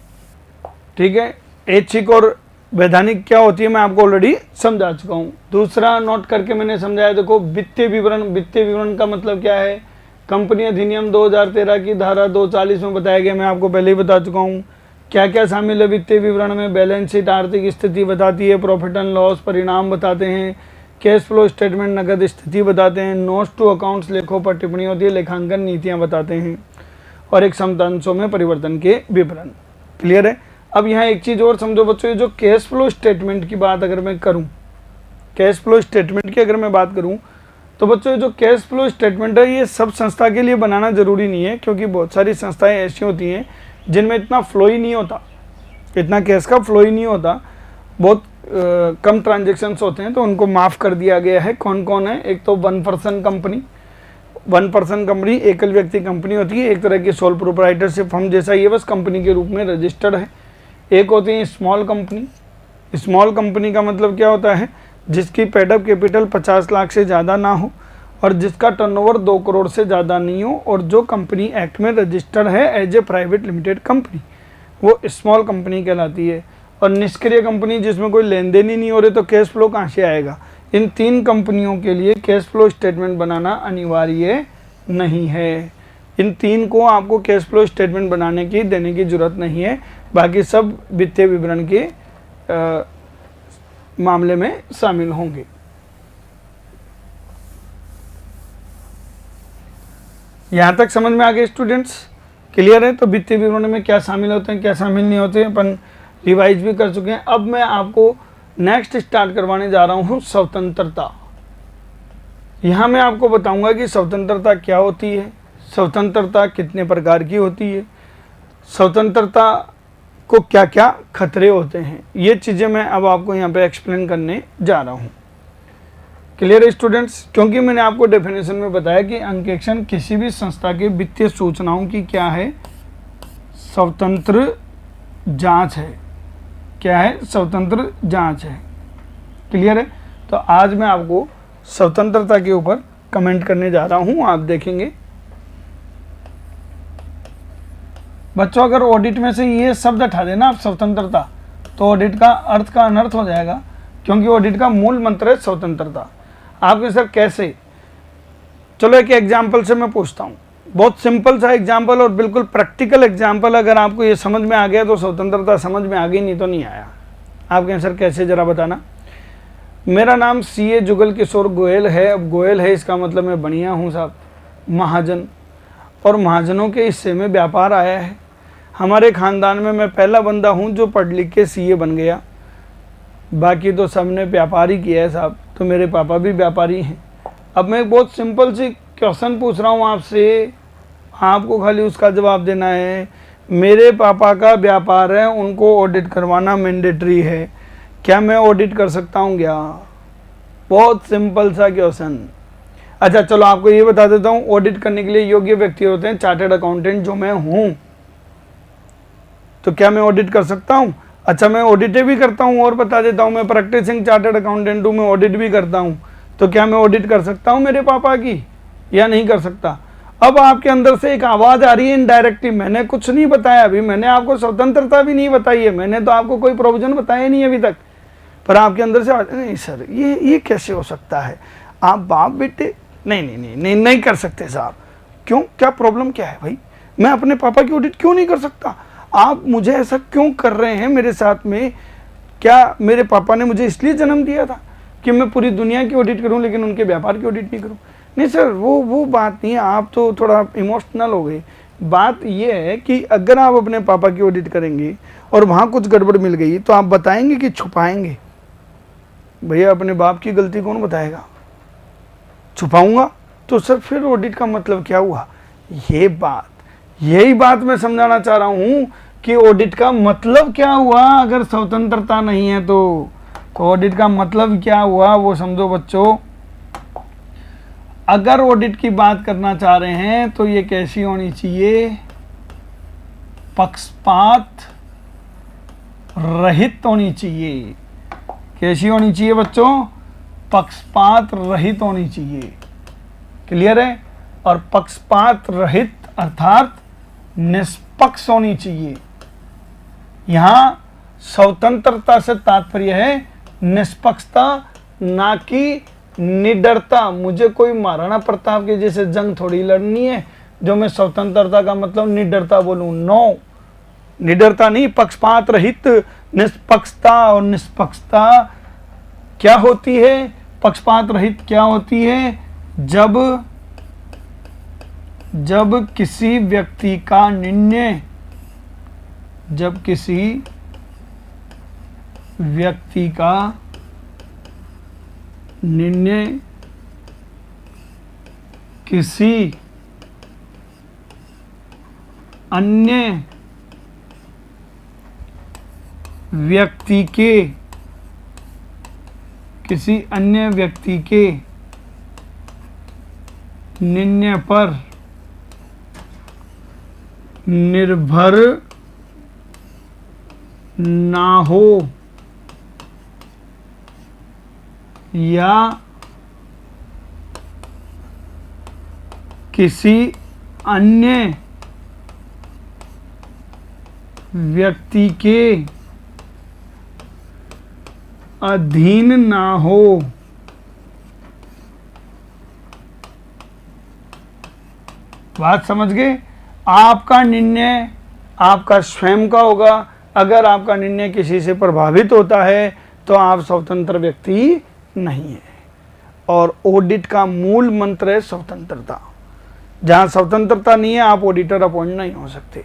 ठीक है। ऐच्छिक और वैधानिक क्या होती है मैं आपको ऑलरेडी समझा चुका हूँ। दूसरा नोट करके मैंने समझाया, देखो वित्तीय विवरण। वित्तीय विवरण का मतलब क्या है? कंपनी अधिनियम 2013 की धारा 240 में बताया गया, मैं आपको पहले ही बता चुका हूँ। क्या क्या शामिल है वित्तीय विवरण में? बैलेंस शीट आर्थिक स्थिति बताती है, प्रॉफिट एंड लॉस परिणाम बताते हैं, कैश फ्लो स्टेटमेंट नगद स्थिति बताते हैं, नोट्स टू अकाउंट्स लेखों पर टिप्पणी होती है, लेखांकन नीतियाँ बताते हैं, और एक समतांशों में परिवर्तन के विवरण। क्लियर है? अब यहाँ एक चीज़ और समझो बच्चों, ये जो कैश फ्लो स्टेटमेंट की बात अगर मैं करूँ, कैश फ्लो स्टेटमेंट की अगर मैं बात करूँ, तो बच्चों ये जो कैश फ्लो स्टेटमेंट है ये सब संस्था के लिए बनाना ज़रूरी नहीं है, क्योंकि बहुत सारी संस्थाएं ऐसी होती हैं जिनमें इतना फ्लो ही नहीं होता, इतना कैश का फ्लो ही नहीं होता, बहुत कम ट्रांजेक्शन्स होते हैं, तो उनको माफ़ कर दिया गया है। कौन कौन है? एक तो 1% कंपनी। 1% कंपनी एकल व्यक्ति कंपनी होती है, एक तरह की सोल प्रोप्राइटरशिप हम जैसा, ये बस कंपनी के रूप में रजिस्टर्ड है। एक होती है स्मॉल कंपनी। स्मॉल कंपनी का मतलब क्या होता है? जिसकी पेडअप कैपिटल 50 लाख से ज़्यादा ना हो और जिसका टर्नओवर 2 करोड़ से ज़्यादा नहीं हो और जो कंपनी एक्ट में रजिस्टर्ड है as a private limited company, वो स्मॉल कंपनी कहलाती है। और निष्क्रिय कंपनी, जिसमें कोई लेन देन ही नहीं हो रहे, तो कैश फ्लो कहाँ से आएगा? इन 3 कंपनियों के लिए कैश फ्लो स्टेटमेंट बनाना अनिवार्य नहीं है। इन 3 को आपको कैश फ्लो स्टेटमेंट बनाने की देने की जरूरत नहीं है, बाकी सब वित्तीय विवरण के मामले में शामिल होंगे। यहाँ तक समझ में आ गए स्टूडेंट्स? क्लियर है? तो वित्तीय विवरण में क्या शामिल होते हैं, क्या शामिल नहीं होते हैं, अपन रिवाइज भी कर चुके हैं। अब मैं आपको नेक्स्ट स्टार्ट करवाने जा रहा हूँ स्वतंत्रता। यहाँ मैं आपको बताऊंगा कि स्वतंत्रता क्या होती है, स्वतंत्रता कितने प्रकार की होती है, स्वतंत्रता को क्या क्या खतरे होते हैं, ये चीज़ें मैं अब आपको यहाँ पे एक्सप्लेन करने जा रहा हूँ। क्लियर है स्टूडेंट्स? क्योंकि मैंने आपको डेफिनेशन में बताया कि अंकेक्षण किसी भी संस्था के वित्तीय सूचनाओं की क्या है? स्वतंत्र जांच है। क्या है? स्वतंत्र जांच है। क्लियर है? तो आज मैं आपको स्वतंत्रता के ऊपर कमेंट करने जा रहा हूँ, आप देखेंगे। बच्चों अगर ऑडिट में से ये शब्द हटा देना आप स्वतंत्रता, तो ऑडिट का अर्थ का अनर्थ हो जाएगा, क्योंकि ऑडिट का मूल मंत्र है स्वतंत्रता। आपके सर कैसे? चलो एक एग्जाम्पल से मैं पूछता हूँ, बहुत सिंपल सा एग्जाम्पल और बिल्कुल प्रैक्टिकल एग्जाम्पल। अगर आपको ये समझ में आ गया तो स्वतंत्रता समझ में आ गई, नहीं तो नहीं आया। आप कहें सर कैसे, जरा बताना। मेरा नाम CA जुगल किशोर गोयल है। अब गोयल है इसका मतलब मैं बढ़िया हूँ साहब, महाजन, और महाजनों के हिस्से में व्यापार आया है। हमारे ख़ानदान में मैं पहला बंदा हूँ जो पढ़ लिख के CA बन गया, बाकी तो सबने व्यापार ही किया है साहब, तो मेरे पापा भी व्यापारी हैं। अब मैं एक बहुत सिंपल सी क्वेश्चन पूछ रहा हूँ आपसे, आपको खाली उसका जवाब देना है। मेरे पापा का व्यापार है, उनको ऑडिट करवाना मैंडेटरी है, क्या मैं ऑडिट कर सकता हूँ क्या? बहुत सिंपल सा क्वेश्चन। अच्छा चलो आपको ये बता देता हूँ, ऑडिट करने के लिए योग्य व्यक्ति होते हैं चार्टर्ड अकाउंटेंट, जो मैं हूँ। तो क्या मैं ऑडिट कर सकता हूँ? अच्छा मैं ऑडिट भी करता हूँ, और बता देता हूँ मैं प्रैक्टिसिंग चार्टर्ड अकाउंटेंट हूँ, मैं ऑडिट भी करता हूँ। तो क्या मैं ऑडिट कर सकता हूँ मेरे पापा की या नहीं कर सकता? अब आपके अंदर से एक आवाज आ रही है इनडायरेक्टली, मैंने कुछ नहीं बताया अभी, मैंने आपको स्वतंत्रता भी नहीं बताई है, मैंने तो आपको कोई प्रोविजन बताया नहीं अभी तक, पर आपके अंदर से नहीं सर ये कैसे हो सकता है, आप बाप बेटे नहीं कर सकते साहब। क्यों, क्या प्रॉब्लम क्या है भाई, मैं अपने पापा की ऑडिट क्यों नहीं कर सकता, आप मुझे ऐसा क्यों कर रहे हैं मेरे साथ में, क्या मेरे पापा ने मुझे इसलिए जन्म दिया था कि मैं पूरी दुनिया की ऑडिट करूं लेकिन उनके व्यापार की ऑडिट नहीं करूं? नहीं सर, वो बात नहीं है, आप तो थोड़ा इमोशनल हो गए। बात ये है कि अगर आप अपने पापा की ऑडिट करेंगे और वहाँ कुछ गड़बड़ मिल गई तो आप बताएंगे कि छुपाएंगे? भैया अपने बाप की गलती कौन बताएगा, छुपाऊंगा तो सर फिर ऑडिट का मतलब क्या हुआ? यही बात मैं समझाना चाह रहा हूं कि ऑडिट का मतलब क्या हुआ अगर स्वतंत्रता नहीं है तो ऑडिट का मतलब क्या हुआ वो समझो बच्चों। अगर ऑडिट की बात करना चाह रहे हैं तो ये कैसी होनी चाहिए, पक्षपात रहित होनी चाहिए। कैसी होनी चाहिए बच्चों? पक्षपात रहित होनी चाहिए। क्लियर है? और पक्षपात रहित अर्थात निष्पक्ष होनी चाहिए। यहां स्वतंत्रता से तात्पर्य है निष्पक्षता, ना कि निडरता। मुझे कोई महाराणा प्रताप के जैसे जंग थोड़ी लड़नी है जो मैं स्वतंत्रता का मतलब निडरता बोलूं। नो, निडरता नहीं, पक्षपात रहित निष्पक्षता। और निष्पक्षता क्या होती है, पक्षपात रहित क्या होती है? जब किसी व्यक्ति का निर्णय, जब किसी व्यक्ति का निर्णय किसी अन्य व्यक्ति के निर्णय पर निर्भर ना हो या किसी अन्य व्यक्ति के अधीन ना हो। बात समझ गए? आपका निर्णय आपका स्वयं का होगा। अगर आपका निर्णय किसी से प्रभावित होता है तो आप स्वतंत्र व्यक्ति नहीं है। और ऑडिट का मूल मंत्र है स्वतंत्रता। जहां स्वतंत्रता नहीं है आप ऑडिटर अपॉइंट नहीं हो सकते,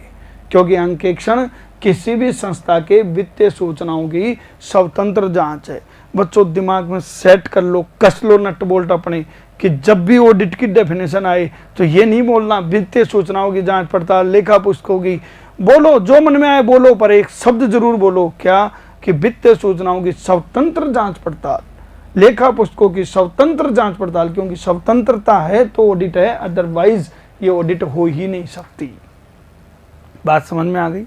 क्योंकि अंकेक्षण किसी भी संस्था के वित्तीय सूचनाओं की स्वतंत्र जांच है। बच्चों दिमाग में सेट कर लो, कस लो नट बोल्ट अपने, कि जब भी ऑडिट की डेफिनेशन आए तो ये नहीं बोलना वित्तीय सूचनाओं की जांच पड़ताल, लेखा पुस्तकों की, बोलो जो मन में आए बोलो, पर एक शब्द जरूर बोलो, क्या? कि वित्तीय सूचनाओं की स्वतंत्र जांच पड़ताल, लेखा पुस्तकों की स्वतंत्र जांच पड़ताल, क्योंकि स्वतंत्रता है तो ऑडिट है, अदरवाइज ये ऑडिट हो ही नहीं सकती। बात समझ में आ गई?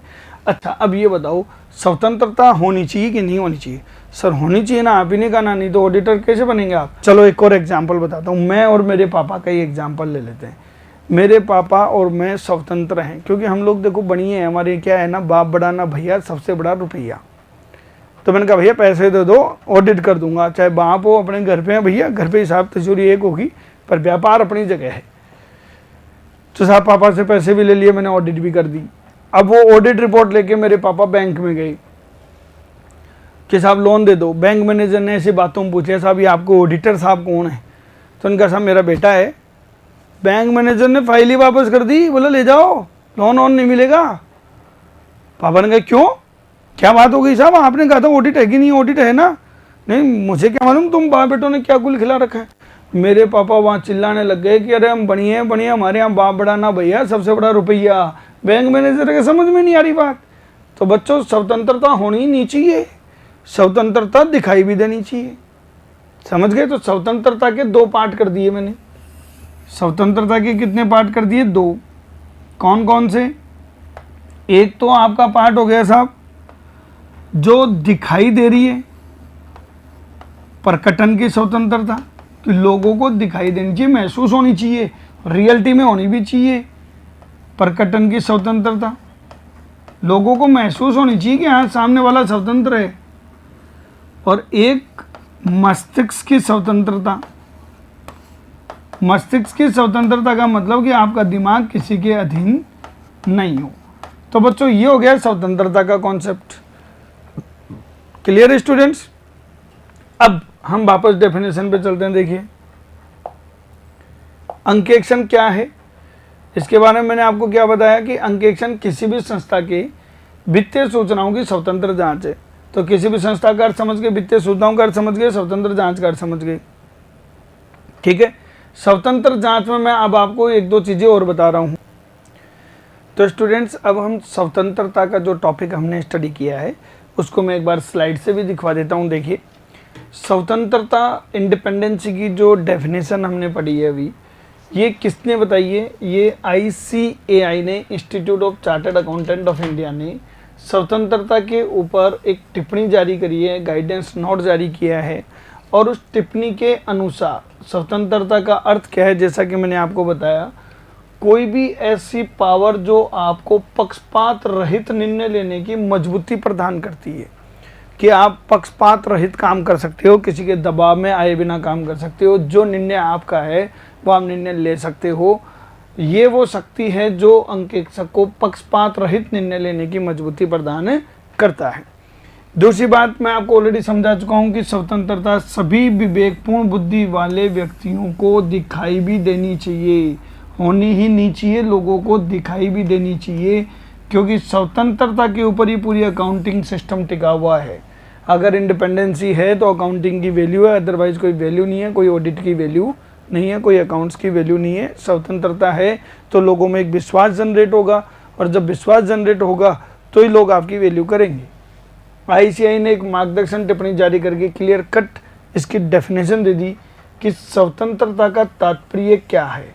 अच्छा, अब ये बताओ स्वतंत्रता होनी चाहिए कि नहीं होनी चाहिए? सर होनी चाहिए ना, आप ही ने कहा ना, नहीं तो ऑडिटर कैसे बनेंगे आप? चलो एक और एग्जांपल बताता हूँ। मैं और मेरे पापा का ही एग्जांपल ले लेते हैं। मेरे पापा और मैं स्वतंत्र हैं, क्योंकि हम लोग देखो बढ़िया है, हमारे क्या है ना, बाप बड़ा ना भैया, सबसे बड़ा रुपया। तो मैंने कहा भैया पैसे दे दो, ऑडिट कर दूंगा, चाहे बाप हो अपने घर पे है भैया, घर पे हिसाब तिजोरी एक होगी, पर व्यापार अपनी जगह है। तो साहब पापा से पैसे भी ले लिए मैंने, ऑडिट भी कर दी। अब वो ऑडिट रिपोर्ट लेके मेरे पापा बैंक में गए कि साहब लोन दे दो। बैंक मैनेजर ने ऐसी बातों में पूछे, साहब ये आपको ऑडिटर साहब कौन है? तो उनका साहब मेरा बेटा है। बैंक मैनेजर ने फाइल ही वापस कर दी, बोला ले जाओ, लोन ऑन नहीं मिलेगा। पापा ने कहा क्यों, क्या बात हो गई साहब? आपने कहा था ऑडिट है कि नहीं? ऑडिट है ना। नहीं मुझे क्या मालूम तुम बाप बेटों ने क्या गुल खिला रखा है। मेरे पापा वहाँ चिल्लाने लग गए कि अरे हम बढ़िया बढ़िया, हमारे यहाँ बाप बड़ा ना भैया, सबसे बड़ा रुपया। बैंक मैनेजर के समझ में नहीं आ रही बात। तो बच्चों स्वतंत्रता होनी नहीं चाहिए, स्वतंत्रता दिखाई भी देनी चाहिए। समझ गए? तो स्वतंत्रता के दो पार्ट कर दिए मैंने। स्वतंत्रता के कितने पार्ट कर दिए? दो। कौन कौन से? एक तो आपका पार्ट हो गया साहब जो दिखाई दे रही है, प्रकटन की स्वतंत्रता, कि लोगों को दिखाई देनी चाहिए, महसूस होनी चाहिए। रियलिटी में होनी भी चाहिए प्रकटन की स्वतंत्रता, लोगों को महसूस होनी चाहिए कि हाँ सामने वाला स्वतंत्र है। और एक मस्तिष्क की स्वतंत्रता, मस्तिष्क की स्वतंत्रता का मतलब कि आपका दिमाग किसी के अधीन नहीं हो। तो बच्चों ये हो गया स्वतंत्रता का कॉन्सेप्ट। Clear students? अब हम वापस डेफिनेशन पे चलते हैं। देखिए अंकेक्षण क्या है, इसके बारे में मैंने आपको क्या बताया कि अंकेक्षण किसी भी संस्था के वित्तीय सूचनाओं की स्वतंत्र जांच है। तो किसी भी संस्था का अर्थ समझ गए, वित्तीय सूचनाओं का अर्थ समझ गए, स्वतंत्र जांच का अर्थ समझ गए। ठीक है, स्वतंत्र जांच में मैं अब आपको एक दो चीजें और बता रहा हूं। तो स्टूडेंट्स अब हम स्वतंत्रता का जो टॉपिक हमने स्टडी किया है उसको मैं एक बार स्लाइड से भी दिखवा देता हूं। देखिए स्वतंत्रता, इंडिपेंडेंसी की जो डेफिनेशन हमने पढ़ी है अभी, ये किसने बताई है? ये ICAI ने, institute of chartered accountant of India ने स्वतंत्रता के ऊपर एक टिप्पणी जारी करी है, गाइडेंस नोट जारी किया है। और उस टिप्पणी के अनुसार स्वतंत्रता का अर्थ क्या है, जैसा कि मैंने आपको बताया, कोई भी ऐसी पावर जो आपको पक्षपात रहित निर्णय लेने की मजबूती प्रदान करती है कि आप पक्षपात रहित काम कर सकते हो, किसी के दबाव में आए बिना काम कर सकते हो, जो निर्णय आपका है वो आप निर्णय ले सकते हो। ये वो शक्ति है जो अंकेक्षक को पक्षपात रहित निर्णय लेने की मजबूती प्रदान करता है। दूसरी बात मैं आपको ऑलरेडी समझा चुका हूँ कि स्वतंत्रता सभी विवेकपूर्ण बुद्धि वाले व्यक्तियों को दिखाई भी देनी चाहिए, होनी ही नहीं चाहिए, लोगों को दिखाई भी देनी चाहिए, क्योंकि स्वतंत्रता के ऊपर ही पूरी अकाउंटिंग सिस्टम टिका हुआ है। अगर इंडिपेंडेंसी है तो अकाउंटिंग की वैल्यू है, अदरवाइज कोई वैल्यू नहीं है, कोई ऑडिट की वैल्यू नहीं है, कोई अकाउंट्स की वैल्यू नहीं है। स्वतंत्रता है तो लोगों में एक विश्वास जनरेट होगा, और जब विश्वास जनरेट होगा तो ही लोग आपकी वैल्यू करेंगे। ICAI ने एक मार्गदर्शन टिप्पणी जारी करके क्लियर कट इसकी डेफिनेशन दे दी कि स्वतंत्रता का तात्पर्य क्या है।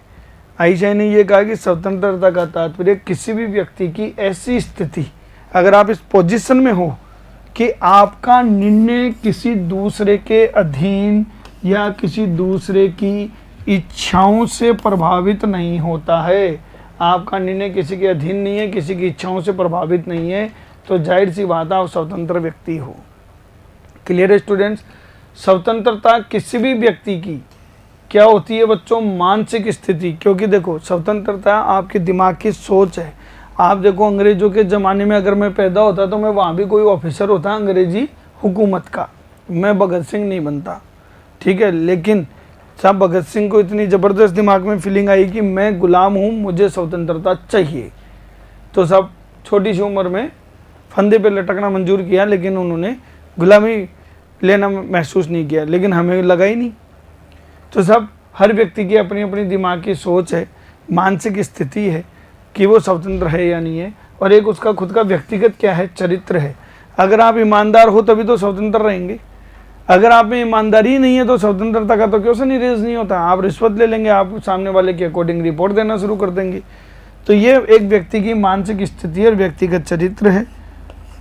ICAI ने यह कहा कि स्वतंत्रता का तात्पर्य किसी भी व्यक्ति की ऐसी स्थिति, अगर आप इस पोजीशन में हो कि आपका निर्णय किसी दूसरे के अधीन या किसी दूसरे की इच्छाओं से प्रभावित नहीं होता है, आपका निर्णय किसी के अधीन नहीं है, किसी की इच्छाओं से प्रभावित नहीं है, तो जाहिर सी बात है आप स्वतंत्र व्यक्ति हो। क्लियर है स्टूडेंट्स? स्वतंत्रता किसी भी व्यक्ति की क्या होती है बच्चों? मानसिक स्थिति। क्योंकि देखो स्वतंत्रता आपके दिमाग की सोच है। आप देखो अंग्रेजों के ज़माने में अगर मैं पैदा होता तो मैं वहाँ भी कोई ऑफिसर होता अंग्रेजी हुकूमत का, मैं भगत सिंह नहीं बनता। ठीक है, लेकिन साहब भगत सिंह को इतनी ज़बरदस्त दिमाग में फीलिंग आई कि मैं गुलाम हूँ, मुझे स्वतंत्रता चाहिए, तो सब छोटी सी उम्र में फंदे पे लटकना मंजूर किया, लेकिन उन्होंने गुलामी लेना महसूस नहीं किया, लेकिन हमें लगा ही नहीं। तो सब हर व्यक्ति की अपनी अपनी दिमाग की सोच है, मानसिक स्थिति है कि वो स्वतंत्र है या नहीं है, और एक उसका खुद का व्यक्तिगत क्या है, चरित्र है। अगर आप ईमानदार हो तभी तो स्वतंत्र रहेंगे, अगर आप में ईमानदारी नहीं है तो स्वतंत्रता का तो क्वेश्चन ही रेज नहीं होता। आप रिश्वत ले लेंगे, आप सामने वाले के अकॉर्डिंग रिपोर्ट देना शुरू कर देंगे। तो ये एक व्यक्ति की मानसिक स्थिति और व्यक्तिगत चरित्र है।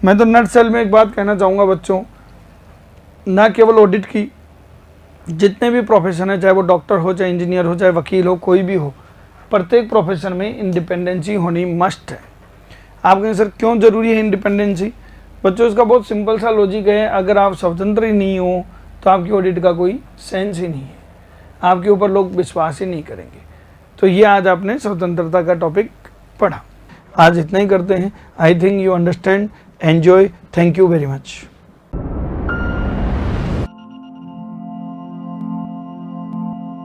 मैं तो नटसेल में एक बात कहना चाहूँगा बच्चों, ना केवल ऑडिट की, जितने भी प्रोफेशन है, चाहे वो डॉक्टर हो, चाहे इंजीनियर हो, चाहे वकील हो, कोई भी हो, प्रत्येक प्रोफेशन में इंडिपेंडेंसी होनी मस्ट है। आप कहें सर क्यों ज़रूरी है इंडिपेंडेंसी? बच्चों इसका बहुत सिंपल सा लॉजिक है, अगर आप स्वतंत्र ही नहीं हो तो आपकी ऑडिट का कोई सेंस ही नहीं है, आपके ऊपर लोग विश्वास ही नहीं करेंगे। तो ये आज आपने स्वतंत्रता का टॉपिक पढ़ा। आज इतना ही करते हैं। I think you understand, enjoy, thank you very much.